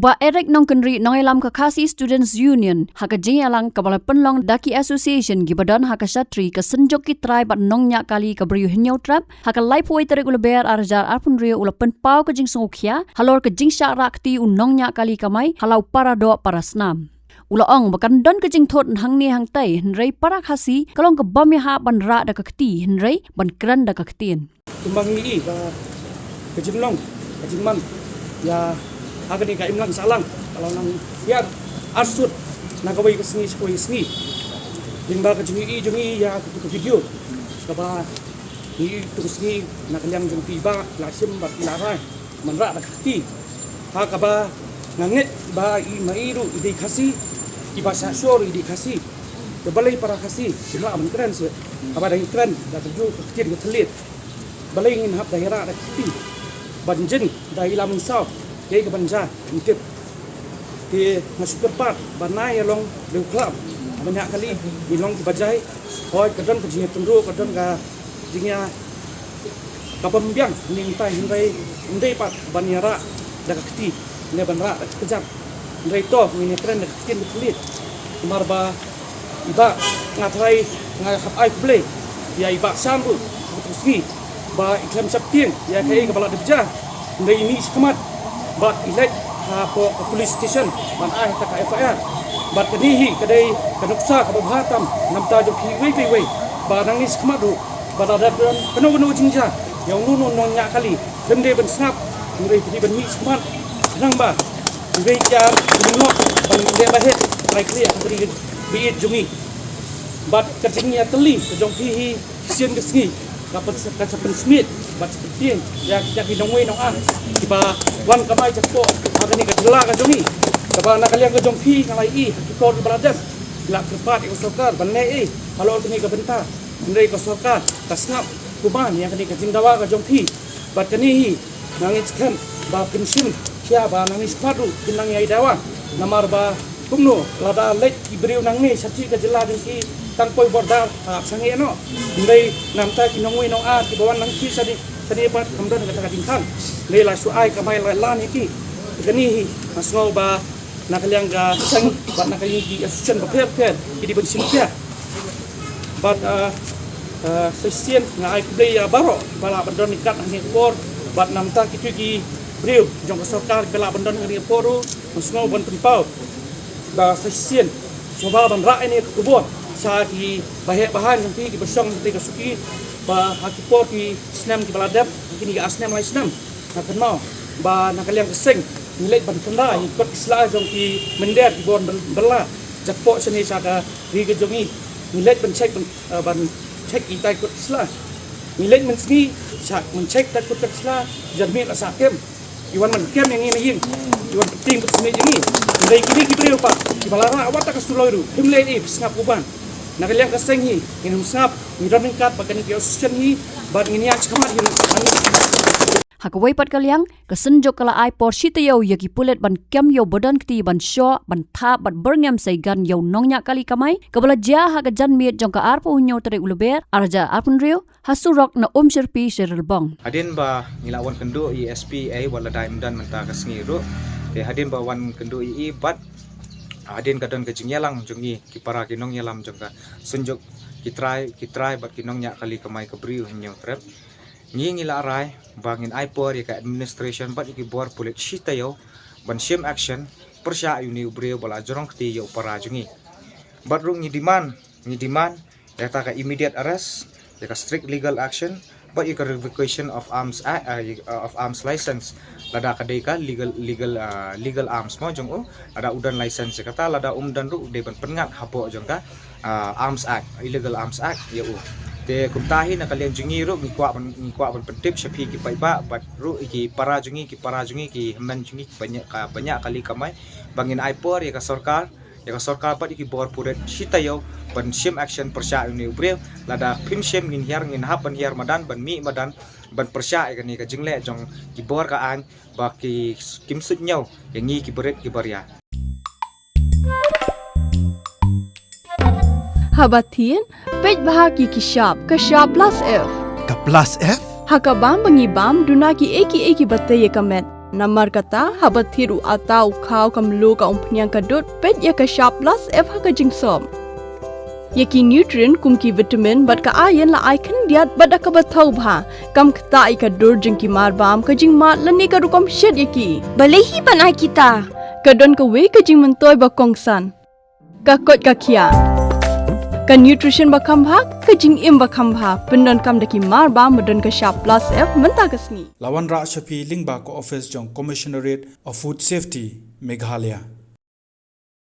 Uba Eric Nongkenri Nongelam Kakasi Students Union haka jingalang kabala penlong Daki Association gibadan haka satri ke senjok ki tribe nongnya kali ke beriu hinyau trap haka laipoi tarik uleber arjar arpun rio ula penpau ke jing sungukya halor ke jing syak rakti unongnya kali kamai halau para do para snam. Ula ong bakan don ke jing thot hang ni hang tai henrei para khasi kalong ke bam ya ban ra da kakti henrei ban kran da kaktin. Tumbang ni ba ke jing long ke jing man ya agar ni kaim lang salang kalau nang biar arsut nak kawai ke sini jing ba ke jungi ya ke video kaba ni tu sini nak yang jung tiba lasim ba tilarai manra da kakti ha kaba nganget ba I mairu ide khasi iba syur ide khasi balai para khasi sila aman keren se aba dah keren da tuju kecil ke telit balai ngin hap daerah da kakti banjin da ilam sau ke banja intip ke masuk tempat banai long leu club banyak kali ilong ke bajai hoi kadon ke jinga tundru kadon ka jinga kapambiang ning tai hindai pat baniara da kakti ne banra kejap ndai to ni tren da kakti kulit marba iba ngatrai ngahap ai play ya iba sambu terusgi ba iklam sapting ya kai kepala debja ndai ini sekemat bat ilek po police station ban ai ta ka FIR bat kadihi kadai kanuksa ka bahatam namta jo ki wei ba nangis kemadu ba da penuh jingja yang nunu nonya kali demde ben snap ngei pidi ben mi semat nang ba ngei jam ngok ban de bahet rai kli akri biit jungi bat kacingnya teli kejong hi sien kesni dapat kacapen smith bat seperti ya hinongwe nong an tiba wan kamai jakpo agani ka dela ka jongi kaba nakaliang ka jongpi ngalai I ko beradat la kepat ko sokar banai kalau tuni ka benta ndai ko sokar tasnap kuban yang kani ka jindawa ka jongpi bat kani hi nangis kan ba pensim sia ba nangis padu kinang yai dawa namar ba kumno lada lek ibriu nangi sachi ka jela ki tangpoi bordar sangi no ndai namta kinongwe nong a ki bawan nang ki sadi pat kamdan kata tingkang lela suai kamai lan iki gani masngau ba nakaliang ga sang bat nakali di assistant ba per idi ben simpia bat sesien ngai play baro bala bandon ikat ni por bat namta kitu gi briu jong sarkar bala bandon ni poru masngau ban tempau ba sesien soba ban ra ini kubur sa ki bahan nanti di besong nanti ke suki ba hakipor ki snam ki baladap kini ga asnam lai snam nak kenal ba nakaliang keseng nilai ban kenda ikut isla jong ki mender ki bon bela jakpo seni saka ri ke jongi nilai ban cek itai ikut isla nilai mensni sak mencek tak ikut isla jermi la sakem iwan man kem yang ini iwan penting bet seni jengi nilai kini ki beriu pak ki balara awat tak suloiru himlei I sngap uban nakaliang kaseng hi inum sngap ngiron kat pakan ki ocean hi bat nginiak kamat hi Hakawai pat kaliang kesenjok kala ai por shita yo yaki pulet ban kem yo bodan kti ban sho ban tha bat berngam sai gan yo nongnya kali kamai kabala ja ha jan miet jong ka arpo hunyo tere uluber arja arpun rio hasurok na sherpi sherbong hadin ba ngilawan kendo SPA wala daim dan menta kasngiru te hadin ba wan kendo bat adin kadon kejingyalang jongi kipara kinong yalam jongka senjok kitrai bat kinong nya kali kamai kebriu hinyo trap ngila rai bangin aipor ya administration bat iki bor pulit shitayo ban shim action persya uni ubreu bala jorong kti yo para jongi bat rung ni demand ya ta ka immediate arrest ya ka strict legal action but you revocation of arms license lada kadai ka legal arms mo jong ada udan license kata lada dan ru de ban pengat hapo jong ka arms act illegal arms act ya te kumtahi na kalian jungi ru ngikwa ban pentip shapi ki paiba bat ru ki para jungi ki man jungi banyak kali kamai bangin aipor ya ka sarkar bat iki bor puret shitayo ban shim action persya ni ubre lada phim shim ngin hap ban hiar madan ban mi madan ban persya ni ka jingle jong ki bor ka an ba ki kimsut nyau yang ngi ki beret ki barya Habatin pej bahaki ki shop ka shop plus F Ka plus F hakabam bangi bam duna ki eki bataye kamet Namar kata habat thiru atau kau kamlu ka umpnyang kadut pet ya ka sharp plus f ha ka jingsom. Yaki nutrient kumki vitamin bat ka iron la icon diat bat ka bathau bha kam kta ka dur jingki mar bam ka jing mat lani ka rukom shed yaki. Balehi panai kita. Kadon ka we ka jing mentoy ba kongsan. Ka kot ka kia. Ka nutrition ba kambha ka jing im ba kambha pendon kam daki mar bam badon ka sharp plus f menta ka sngi. Lawan Ra Shafi Lingba ko office jong Commissionerate of Food Safety Meghalaya.